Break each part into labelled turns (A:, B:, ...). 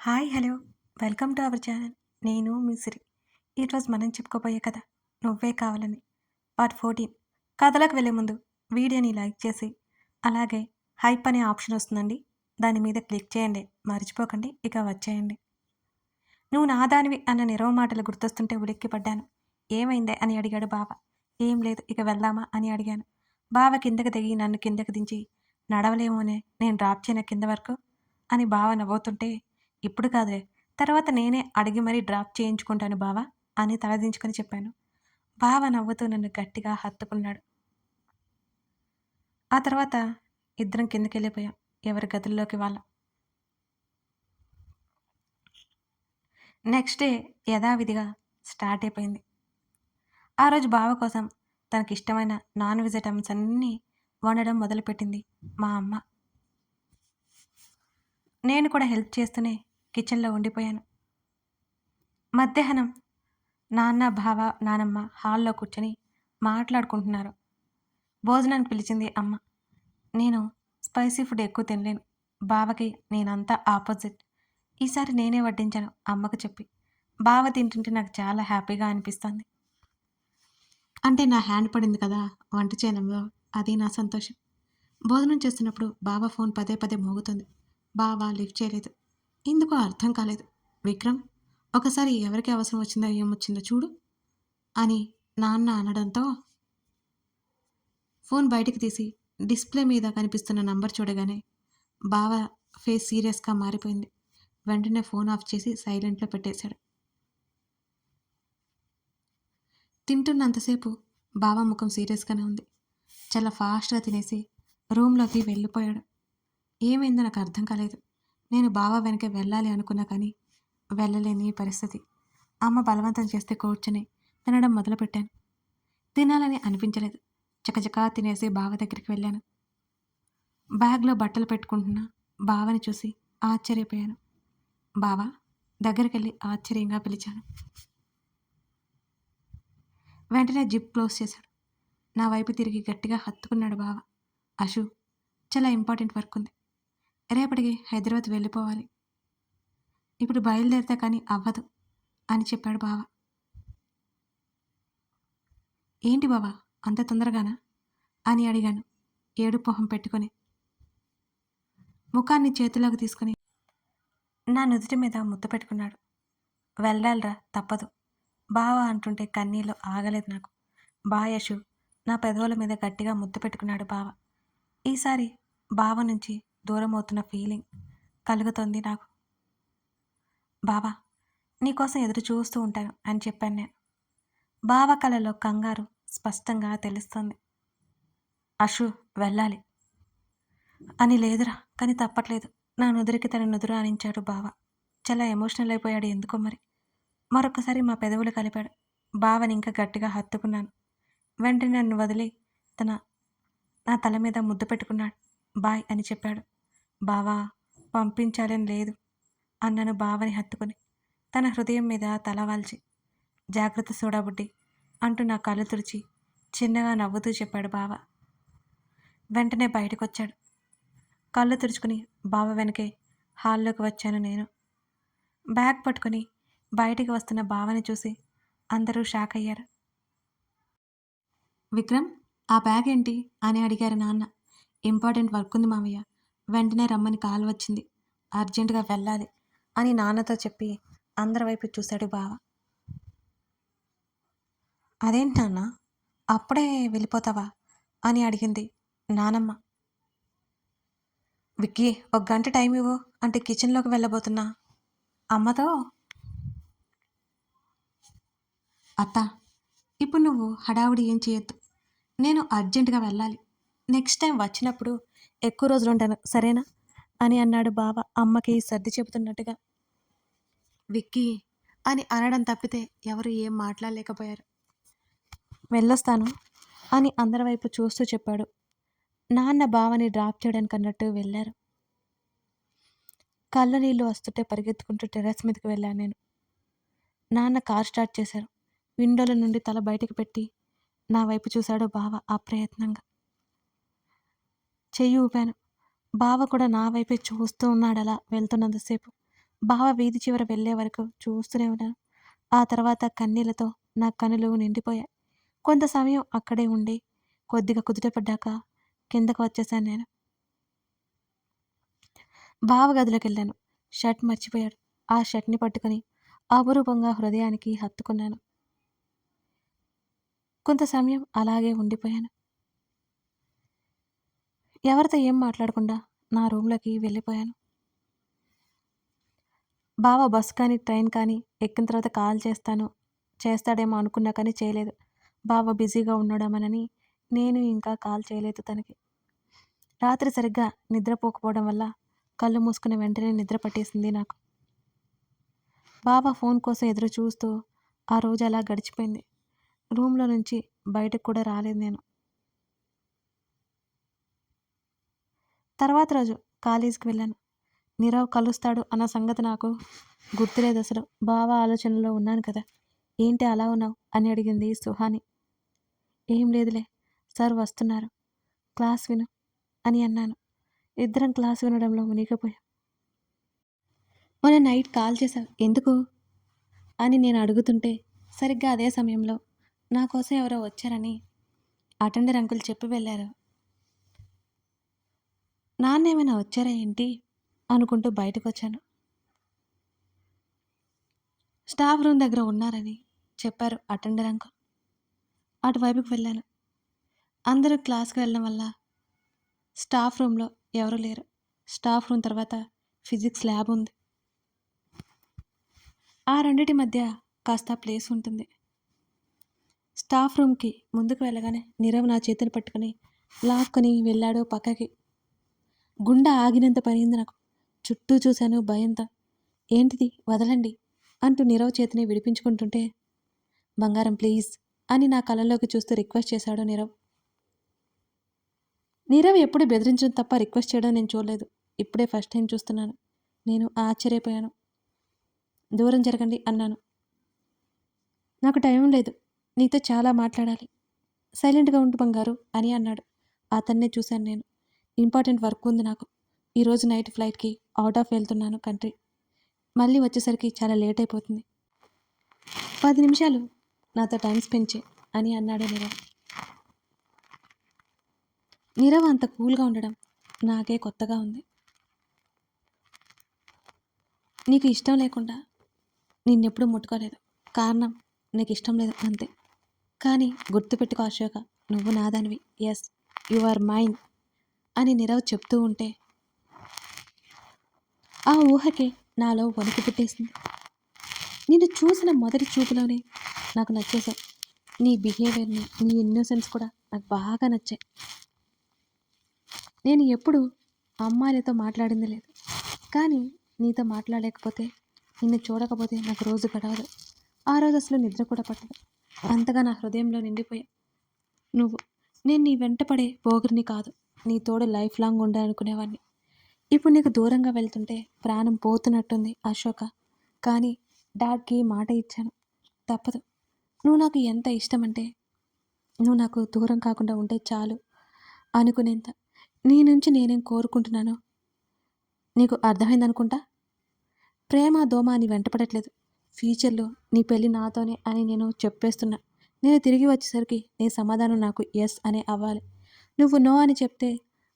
A: Hi hello welcome to our channel. నేను మీ సిరి. ఈరోజు మనం చెప్పుకోబోయే కథ నువ్వే కావాలని పార్ట్ 14. కథలోకి వెళ్ళే ముందు వీడియోని లైక్ చేసి అలాగే హైప్ అనే ఆప్షన్ వస్తుందండి, దాని మీద క్లిక్ చేయండి. మర్చిపోకండి. ఇక వచ్చేయండి. నువ్వు నాదానివి అన్న నిరవ మాటలు గుర్తొస్తుంటే ఉలిక్కి పడ్డాను. ఏమైందే అని అడిగాడు బావ. ఏం లేదు, ఇక వెళ్దామా అని అడిగాను. బావ కిందకి దిగి నన్ను కిందకి దించి నడవలేమోనే, నేను డ్రాప్ చేయన కింద వరకు అని బావ నవ్వుతుంటే, ఇప్పుడు కాదులే, తర్వాత నేనే అడిగి మరీ డ్రాప్ చేయించుకుంటాను బావ అని తలదించుకొని చెప్పాను. బావ నవ్వుతూ నన్ను గట్టిగా హత్తుకున్నాడు. ఆ తర్వాత ఇద్దరం కిందకెళ్ళిపోయాం, ఎవరి గదుల్లోకి వాళ్ళం. నెక్స్ట్ డే యథావిధిగా స్టార్ట్ అయిపోయింది. ఆ రోజు బావ కోసం తనకిష్టమైన నాన్ వెజ్ ఐటమ్స్ అన్నీ వండడం మొదలుపెట్టింది మా అమ్మ. నేను కూడా హెల్ప్ చేస్తూనే కిచెన్లో ఉండిపోయాను. మధ్యాహ్నం నాన్న, బావ, నానమ్మ హాల్లో కూర్చొని మాట్లాడుకుంటున్నారు. భోజనానికి పిలిచింది అమ్మ. నేను స్పైసీ ఫుడ్ ఎక్కువ తినలేను. బావకి నేనంతా ఆపోజిట్. ఈసారి నేనే వడ్డించాను అమ్మకు చెప్పి. బావ తింటుంటే నాకు చాలా హ్యాపీగా అనిపిస్తోంది. అంటే నా హ్యాండ్ పడింది కదా వంట చేయడంలో, అది నా సంతోషం. భోజనం చేస్తున్నప్పుడు బావ ఫోన్ పదే పదే మోగుతుంది. బావ లిఫ్ట్ చేయలేదు. ఎందుకో అర్థం కాలేదు. విక్రమ్, ఒకసారి ఎవరికి అవసరం వచ్చిందో ఏమొచ్చిందో చూడు అని నాన్న అనడంతో ఫోన్ బయటికి తీసి డిస్ప్లే మీద కనిపిస్తున్న నంబర్ చూడగానే బావ ఫేస్ సీరియస్గా మారిపోయింది. వెంటనే ఫోన్ ఆఫ్ చేసి సైలెంట్లో పెట్టేశాడు. తింటున్నంతసేపు బావ ముఖం సీరియస్గానే ఉంది. చాలా ఫాస్ట్గా తినేసి రూమ్లోకి వెళ్ళిపోయాడు. ఏమైందో నాకు అర్థం కాలేదు. నేను బావ వెనకే వెళ్ళాలి అనుకున్నా కానీ వెళ్ళలేని పరిస్థితి. అమ్మ బలవంతం చేస్తే కూర్చొని తినడం మొదలుపెట్టాను. తినాలని అనిపించలేదు. చకచకా తినేసి బావ దగ్గరికి వెళ్ళాను. బ్యాగ్లో బట్టలు పెట్టుకుంటున్నా బావని చూసి ఆశ్చర్యపోయాను. బావా, దగ్గరికెళ్ళి ఆశ్చర్యంగా పిలిచాను. వెంటనే జిప్ క్లోజ్ చేశాడు. నా వైపు తిరిగి గట్టిగా హత్తుకున్నాడు బావ. అశు, చాలా ఇంపార్టెంట్ వర్క్ ఉంది. రేపటికి హైదరాబాద్ వెళ్ళిపోవాలి. ఇప్పుడు బయలుదేరితే కానీ అవ్వదు అని చెప్పాడు బావ. ఏంటి బావా, అంత తొందరగానా అని అడిగాను ఏడుపు మొహం పెట్టుకొని. ముఖాన్ని చేతిలోకి తీసుకుని నా నుదుటి మీద ముద్దు పెట్టుకున్నాడు. వెళ్ళాలిరా, తప్పదు బావ అంటుంటే కన్నీళ్ళు ఆగలేదు నాకు. బాయ్ యశు, నా పెదవుల మీద గట్టిగా ముద్దు పెట్టుకున్నాడు బావ. ఈసారి బావ నుంచి దూరం అవుతున్న ఫీలింగ్ కలుగుతోంది నాకు. బావా, నీకోసం ఎదురు చూస్తూ ఉంటాను అని చెప్పాను నేను. బావ కళలో కంగారు స్పష్టంగా తెలుస్తోంది. అశు, వెళ్ళాలి అని లేదురా, కానీ తప్పట్లేదు. నా నుదురికి తన నుదురు ఆనించాడు బావ. చాలా ఎమోషనల్ అయిపోయాడు ఎందుకో మరి. మరొకసారి మా పెదవులు కలిపాడు. బావని ఇంకా గట్టిగా హత్తుకున్నాను. వెంటనే నన్ను వదిలి తన నా తల మీద ముద్దు పెట్టుకున్నాడు. బాయ్ అని చెప్పాడు. బావా, పంపించాలని లేదు అన్నాను బావని హత్తుకుని. తన హృదయం మీద తల వాల్చి, జాగ్రత్త సోడాబుడ్డి అంటూ నా కళ్ళు తుడిచి చిన్నగా నవ్వుతూ చెప్పాడు బావ. వెంటనే బయటకొచ్చాడు. కళ్ళు తుడుచుకుని బావ వెనకే హాల్లోకి వచ్చాను నేను. బ్యాగ్ పట్టుకుని బయటికి వస్తున్న బావని చూసి అందరూ షాక్ అయ్యారు. విక్రమ్, ఆ బ్యాగ్ ఏంటి అని అడిగారు నాన్న. ఇంపార్టెంట్ వర్క్ ఉంది మామయ్య, వెంటనే రమ్మని కాల్ వచ్చింది, అర్జెంటుగా వెళ్ళాలి అని నాన్నతో చెప్పి అందరి వైపు చూశాడు బావ. అదేంటి నాన్న, అప్పుడే వెళ్ళిపోతావా అని అడిగింది నానమ్మ. విక్కీ, ఒక గంట టైం ఇవ్వు అంటే కిచెన్లోకి వెళ్ళబోతున్నా అమ్మతో. అత్త, ఇప్పుడు నువ్వు హడావుడి ఏం చేయొద్దు, నేను అర్జెంటుగా వెళ్ళాలి. నెక్స్ట్ టైం వచ్చినప్పుడు ఎక్కువ రోజులు ఉంటాను, సరేనా అని అన్నాడు బావ అమ్మకి సర్ది చెబుతున్నట్టుగా. విక్కీ అని అనడం తప్పితే ఎవరు ఏం మాట్లాడలేకపోయారు. వెళ్ళొస్తాను అని అందరి వైపు చూస్తూ చెప్పాడు. నాన్న బావని డ్రాప్ చేయడానికి అన్నట్టు వెళ్ళారు. కళ్ళ నీళ్ళు వస్తుంటే పరిగెత్తుకుంటూ టెర్రస్ మీదకి వెళ్ళాను నేను. నాన్న కార్ స్టార్ట్ చేశారు. విండోల నుండి తల బయటకు పెట్టి నా వైపు చూశాడు బావ అప్రయత్నంగా. చెయ్యి ఊపాను. బావ కూడా నా వైపే చూస్తూ ఉన్నాడు అలా వెళ్తున్నంతసేపు. బావ వీధి చివర వెళ్ళే వరకు చూస్తూనే ఉన్నాను. ఆ తర్వాత కన్నీళ్లతో నా కనులు నిండిపోయాయి. కొంత సమయం అక్కడే ఉండి, కొద్దిగా కుదుటపడ్డాక కిందకు వచ్చేశాను నేను. బావ గదిలోకెళ్ళాను. షర్ట్ మర్చిపోయాడు. ఆ షర్ట్‌ని పట్టుకొని అపురూపంగా హృదయానికి హత్తుకున్నాను. కొంత సమయం అలాగే ఉండిపోయాను. ఎవరితో ఏం మాట్లాడకుండా నా రూమ్‌లోకి వెళ్ళిపోయాను. బావ బస్ కానీ, ట్రైన్ కానీ ఎక్కిన తర్వాత కాల్ చేస్తాడేమో అనుకున్నా కానీ చేయలేదు. బావ బిజీగా ఉన్నాడేమోనని నేను ఇంకా కాల్ చేయలేదు తనకి. రాత్రి సరిగ్గా నిద్రపోకపోవడం వల్ల కళ్ళు మూసుకున్న వెంటనే నిద్ర పట్టేసింది నాకు. బావ ఫోన్ కోసం ఎదురు చూస్తూ ఆ రోజు అలా గడిచిపోయింది. రూమ్‌లో నుంచి బయటకు కూడా రాలేదు నేను. తర్వాత రోజు కాలేజీకి వెళ్ళాను. నీరవ్ కలుస్తాడు అన్న సంగతి నాకు గుర్తులేదసలు. బావ ఆలోచనలో ఉన్నాను కదా! ఏంటి అలా ఉన్నావు? అని అడిగింది సుహాని. ఏం లేదులే. సార్ వస్తున్నారు. క్లాస్ విను అని అన్నాను. ఇద్దరం క్లాస్ వినడంలో మునిగిపోయాం. మొన్న నైట్ కాల్ చేశావు. ఎందుకు? అని నేను అడుగుతుంటే సరిగ్గా అదే సమయంలో నా కోసం ఎవరో వచ్చారని అటెండర్ అంకుల్ చెప్పి వెళ్ళారు. నాన్నేమైనా వచ్చారా ఏంటి? అనుకుంటూ బయటకొచ్చాను. స్టాఫ్ రూమ్ దగ్గర ఉన్నారని చెప్పారు అటెండర్ అంకుల్. అటువైపుకి వెళ్ళాను. అందరూ క్లాస్‌కి వెళ్ళడం వల్ల స్టాఫ్ రూమ్‌లో ఎవరూ లేరు. స్టాఫ్ రూమ్ తర్వాత ఫిజిక్స్ ల్యాబ్ ఉంది. ఆ రెండిటి మధ్య కాస్త ప్లేస్ ఉంటుంది. స్టాఫ్ రూమ్‌కి ముందుకు వెళ్ళగానే నీరవ్ నా చేతిని పట్టుకొని లాక్కొని వెళ్ళాడు పక్కకి. గుండె ఆగినంత పనైంది నాకు. చుట్టూ చూశాను భయంతో. ఏంటిది? వదలండి అంటూ నీరవ్ చేతిని విడిపించుకుంటుంటే, బంగారం ప్లీజ్ అని నా కళ్ళలోకి చూస్తూ రిక్వెస్ట్ చేశాడు నీరవ్. నీరవ్ ఎప్పుడు బెదిరించడం తప్ప రిక్వెస్ట్ చేయడం నేను చూడలేదు. ఇప్పుడే ఫస్ట్ టైం చూస్తున్నాను. నేను ఆశ్చర్యపోయాను. దూరం జరగండి అన్నాను. నాకు టైం లేదు. నీతో చాలా మాట్లాడాలి. సైలెంట్‌గా ఉండు బంగారు అని అన్నాడు. అతన్నే చూశాను నేను. ఇంపార్టెంట్ వర్క్ ఉంది నాకు. ఈరోజు నైట్ ఫ్లైట్‌కి ఔట్ ఆఫ్ వెళ్తున్నాను కంట్రీ. మళ్ళీ వచ్చేసరికి చాలా లేట్ అయిపోతుంది. 10 నిమిషాలు నాతో టైం స్పెండ్ చెయి అని అన్నాడు నీరవ్. నీరవ్ అంత కూల్‌గా ఉండడం నాకే కొత్తగా ఉంది. నీకు ఇష్టం లేకుండా నిన్నెప్పుడూ ముట్టుకోలేదు. కారణం నీకు ఇష్టం లేదు అంతే. కానీ గుర్తుపెట్టుకో అశోక, నువ్వు నాదానివి. యెస్, యు ఆర్ మైన్ అని నీరవ్ చెప్తూ ఉంటే ఆ ఊహకే నాలో వణుకు పుట్టేసింది. నిన్ను చూసిన మొదటి చూపులోనే నాకు నచ్చేశావు. నీ బిహేవియర్ని, నీ ఇన్నోసెన్స్ కూడా నాకు బాగా నచ్చాయి. నేను ఎప్పుడు అమ్మాయిలతో మాట్లాడింది లేదు. కానీ నీతో మాట్లాడలేకపోతే, నిన్ను చూడకపోతే నాకు రోజు గడవదు. ఆ రోజు అసలు నిద్ర కూడా పట్టదు. అంతగా నా హృదయంలో నిండిపోయా నువ్వు. నేను నీ వెంట పడే పోగిరిని కాదు. నీ తోడు లైఫ్ లాంగ్ ఉండాలనుకునేవాడిని. ఇప్పుడు నీకు దూరంగా వెళ్తుంటే ప్రాణం పోతున్నట్టుంది అశోక. కానీ డాడ్‌కి మాట ఇచ్చాను. తప్పదు. నువ్వు నాకు ఎంత ఇష్టమంటే, నువ్వు నాకు దూరం కాకుండా ఉంటే చాలు అనుకునేంత. నీ నుంచి నేనేం కోరుకుంటున్నానో నీకు అర్థమైందనుకుంటా. ప్రేమ, దోమ నీ వెంటపడట్లేదు. ఫ్యూచర్‌లో నీ పెళ్లి నాతోనే అని నేను చెప్పేస్తున్నా. నేను తిరిగి వచ్చేసరికి నీ సమాధానం నాకు యెస్ అనే అవ్వాలి. నువ్వు నో అని చెప్తే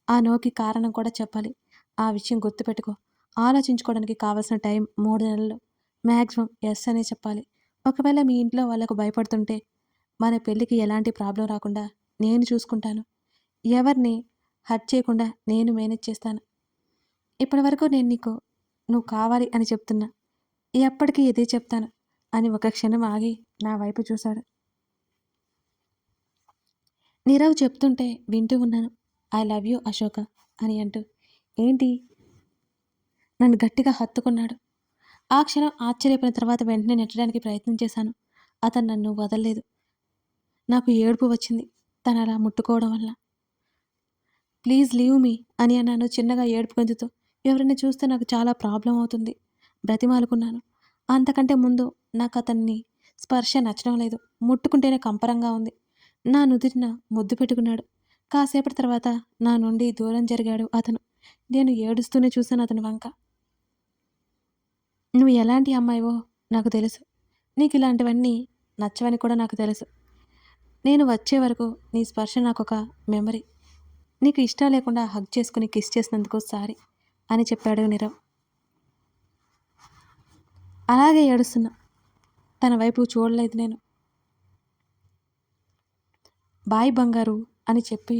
A: ఆ నోకి కారణం కూడా చెప్పాలి. ఆ విషయం గుర్తుపెట్టుకో. ఆలోచించుకోవడానికి కావాల్సిన టైం 3 నెలలు. మాక్సిమం యెస్ అనే చెప్పాలి. ఒకవేళ మీ ఇంట్లో వాళ్ళకు భయపడుతుంటే మన పెళ్ళికి ఎలాంటి ప్రాబ్లమ్ రాకుండా నేను చూసుకుంటాను. ఎవరిని హర్ట్ చేయకుండా నేను మేనేజ్ చేస్తాను. ఇప్పటివరకు నేను నీకు నువ్వు కావాలి అని చెప్తున్నా. ఎప్పటికీ ఇదే చెప్తాను అని ఒక క్షణం ఆగి నా వైపు చూశాడు. నీరవ్ చెప్తుంటే వింటూ ఉన్నాను. ఐ లవ్ యూ అశోక అని అంటూ. ఏంటి? నన్ను గట్టిగా హత్తుకున్నాడు. ఆ క్షణం ఆశ్చర్యపోయిన తర్వాత వెంటనే నెట్టడానికి ప్రయత్నం చేశాను. అతను నన్ను వదలలేదు. నాకు ఏడుపు వచ్చింది తను అలా ముట్టుకోవడం వల్ల. ప్లీజ్ లీవ్ మీ అని అన్నాను చిన్నగా ఏడుపు గొంతుతో. ఎవరైనా చూస్తే నాకు చాలా ప్రాబ్లం అవుతుంది బ్రతిమాలుకున్నాను. అంతకంటే ముందు నాకు అతన్ని స్పర్శ నచ్చడం లేదు. ముట్టుకుంటేనే కంపరంగా ఉంది. నా నుదిటిన ముద్దు పెట్టుకున్నాడు. కాసేపటి తర్వాత నా నుండి దూరం జరిగాడు అతను. నేను ఏడుస్తూనే చూశాను అతని వంక. నువ్వు ఎలాంటి అమ్మాయివో నాకు తెలుసు. నీకిలాంటివన్నీ నచ్చవని కూడా నాకు తెలుసు. నేను వచ్చే వరకు నీ స్పర్శ నాకొక మెమరీ. నీకు ఇష్టం లేకుండా హగ్ చేసుకొని కిస్ చేసినందుకు సారీ అని చెప్పాడు నీరవ్. అలాగే ఏడుస్తున్నా. తన వైపు చూడలేదు నేను. బాయ్ బంగారు అని చెప్పి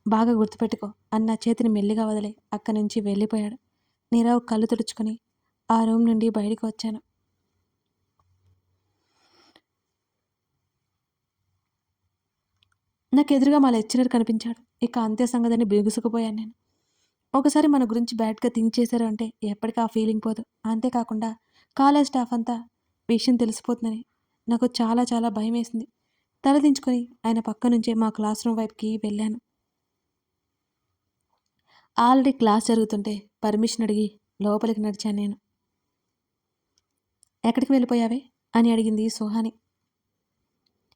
A: బాగా గుర్తుపెట్టుకో అని నా చేతిని మెల్లిగా వదిలి అక్కడి నుంచి వెళ్ళిపోయాడు. నీరవ్ కళ్ళు తుడుచుకొని ఆ రూమ్ నుండి బయటికి వచ్చాను. నాకు ఎదురుగా మా లెక్చరర్ కనిపించాడు. ఇక అంతే సంగతిని బిగుసుకుపోయాను నేను. ఒకసారి మన గురించి బ్యాడ్గా థింక్ చేశారు అంటే ఎప్పటికీ ఆ ఫీలింగ్ పోదు. అంతేకాకుండా కాలేజ్ స్టాఫ్ అంతా విషయం తెలిసిపోతుందని నాకు చాలా చాలా భయం వేసింది. తలదించుకొని ఆయన పక్క నుంచే మా క్లాస్ రూమ్ వైపుకి వెళ్ళాను. ఆల్రెడీ క్లాస్ జరుగుతుంటే పర్మిషన్ అడిగి లోపలికి నడిచాను నేను. ఎక్కడికి వెళ్ళిపోయావే అని అడిగింది సుహాని.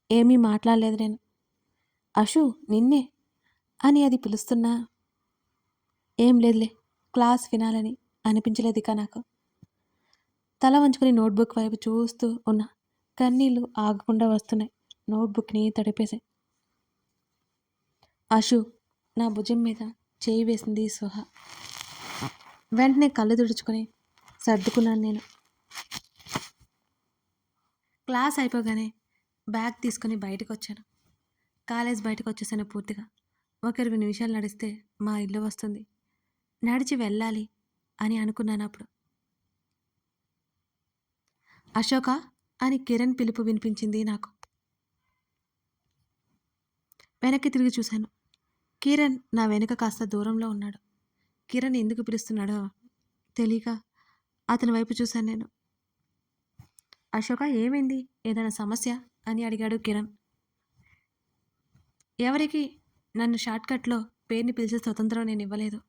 A: ఏమీ మాట్లాడలేదు నేను. అషు నిన్నే అని అది పిలుస్తున్నా ఏం లేదులే క్లాస్ వినాలని అనిపించలేదు ఇక నాకు. తల వంచుకొని నోట్బుక్ వైపు చూస్తూ ఉన్నా. కన్నీళ్లు ఆగకుండా వస్తున్నాయి. నోట్బుక్ని తడిపేశాయి. అషు నా భుజం మీద చేయి వేసింది సుహ. వెంటనే కళ్ళు తుడుచుకొని సర్దుకున్నాను నేను. క్లాస్ అయిపోగానే బ్యాగ్ తీసుకుని బయటకు వచ్చాను. కాలేజ్ బయటకు వచ్చేసాను పూర్తిగా. ఒక 20 నిమిషాలు నడిస్తే మా ఇల్లు వస్తుంది. నడిచి వెళ్ళాలి అని అనుకున్నాను అప్పుడు. అశోక అని కిరణ్ పిలుపు వినిపించింది నాకు. వెనక్కి తిరిగి చూశాను. కిరణ్ నా వెనుక కాస్త దూరంలో ఉన్నాడు. కిరణ్ ఎందుకు పిలుస్తున్నాడో తెలియక అతని వైపు చూశాను నేను. అశోక ఏమైంది, ఏదైనా సమస్య అని అడిగాడు కిరణ్. ఎవరికి నన్ను షార్ట్కట్లో పేరుని పిలిచే స్వతంత్రం నేను ఇవ్వలేదు.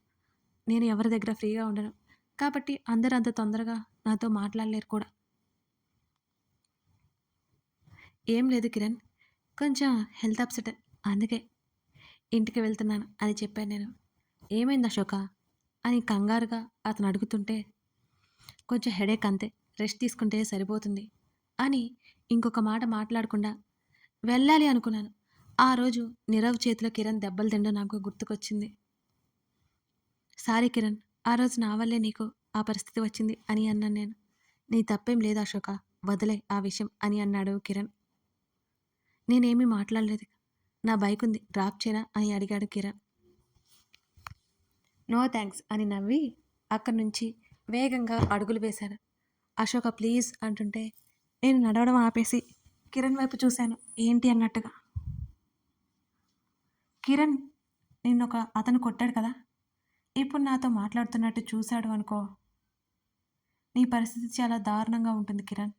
A: నేను ఎవరి దగ్గర ఫ్రీగా ఉండను. కాబట్టి అందరూ అంత తొందరగా నాతో మాట్లాడలేరు కూడా. ఏం లేదు కిరణ్, కొంచెం హెల్త్ అప్సెట్, అందుకే ఇంటికి వెళ్తున్నాను అని చెప్పాను నేను. ఏమైంది అశోక అని కంగారుగా అతను అడుగుతుంటే కొంచెం హెడేక్ అంతే, రెస్ట్ తీసుకుంటే సరిపోతుంది అని ఇంకొక మాట మాట్లాడకుండా వెళ్ళాలి అనుకున్నాను. ఆ రోజు నీరవ్ చేతిలో కిరణ్ దెబ్బలు తినడం నాకు గుర్తుకొచ్చింది. సారీ కిరణ్, ఆ రోజు నా వల్లే నీకు ఆ పరిస్థితి వచ్చింది అని అన్నాను నేను. నీ తప్పేం లేదు అశోక, వదిలే ఆ విషయం అని అన్నాడు కిరణ్. నేనేమీ మాట్లాడలేదు. నా బైక్ ఉంది, డ్రాప్ చేయనా అని అడిగాడు కిరణ్. నో థ్యాంక్స్ అని నవ్వి అక్కడి నుంచి వేగంగా అడుగులు వేశాను. అశోక ప్లీజ్ అంటుంటే నేను నడవడం ఆపేసి కిరణ్ వైపు చూశాను ఏంటి అన్నట్టుగా. కిరణ్ నిన్నొక అతను కొట్టాడు కదా, ఇప్పుడు నాతో మాట్లాడుతున్నట్టు చూశాడు అనుకో, నీ పరిస్థితి చాలా దారుణంగా ఉంటుంది కిరణ్.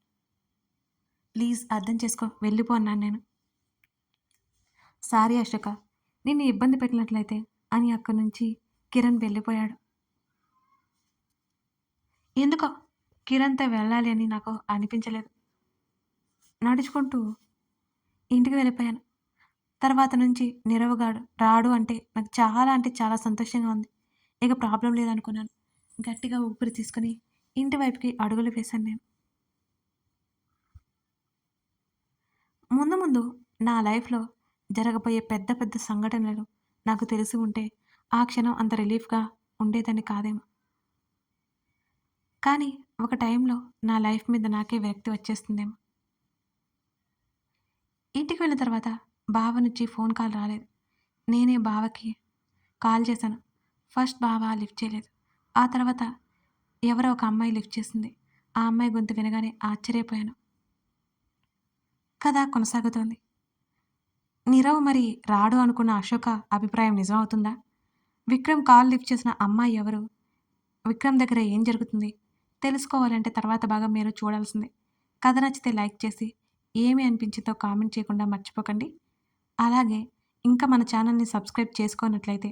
A: ప్లీజ్ అర్థం చేసుకో, వెళ్ళిపో అన్నాను నేను. సారీ అశోక, నిన్ను ఇబ్బంది పెట్టినట్లయితే అని అక్కడి నుంచి కిరణ్ వెళ్ళిపోయాడు. ఎందుకో కిరణ్తో వెళ్ళాలి అని నాకు అనిపించలేదు. నడుచుకుంటూ ఇంటికి వెళ్ళిపోయాను. తర్వాత నుంచి నిరవగాడు రాడు అంటే నాకు చాలా అంటే చాలా సంతోషంగా ఉంది. ఇక ప్రాబ్లం లేదనుకున్నాను. గట్టిగా ఊపిరి తీసుకుని ఇంటి వైపుకి అడుగులు వేశాను నేను. ముందు ముందు నా లైఫ్లో జరగబోయే పెద్ద పెద్ద సంఘటనలు నాకు తెలిసి ఉంటే ఆ క్షణం అంత రిలీఫ్గా ఉండేదని కాదేమో. కానీ ఒక టైంలో నా లైఫ్ మీద నాకే విరక్తి వచ్చేస్తుందేమో. ఇంటికి వెళ్ళిన తర్వాత బావ నుంచి ఫోన్ కాల్ రాలేదు. నేనే బావకి కాల్ చేశాను. ఫస్ట్ బావ లిఫ్ట్ చేయలేదు. ఆ తర్వాత ఎవరో ఒక అమ్మాయి లిఫ్ట్ చేసింది. ఆ అమ్మాయి గొంతు వినగానే ఆశ్చర్యపోయాను. కథ కొనసాగుతోంది. నీరవ్ మరి రాడు అనుకున్న అశోక అభిప్రాయం నిజమవుతుందా? విక్రమ్ కాల్ లిఫ్ట్ చేసిన అమ్మాయి ఎవరు? విక్రమ్ దగ్గర ఏం జరుగుతుంది? తెలుసుకోవాలంటే తర్వాత భాగం మీరు చూడాల్సిందే. కథ నచ్చితే లైక్ చేసి ఏమి అనిపించిందో కామెంట్ చేయకుండా మర్చిపోకండి. అలాగే ఇంకా మన ఛానల్ని సబ్స్క్రైబ్ చేసుకోనట్లయితే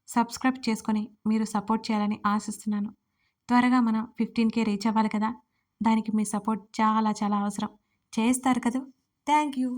A: సబ్స్క్రైబ్ చేసుకొని మీరు సపోర్ట్ చేయాలని ఆశిస్తున్నాను. త్వరగా మనం 15K రీచ్ అవ్వాలి కదా, దానికి మీ సపోర్ట్ చాలా చాలా అవసరం. చేస్తారు కదా. Thank you.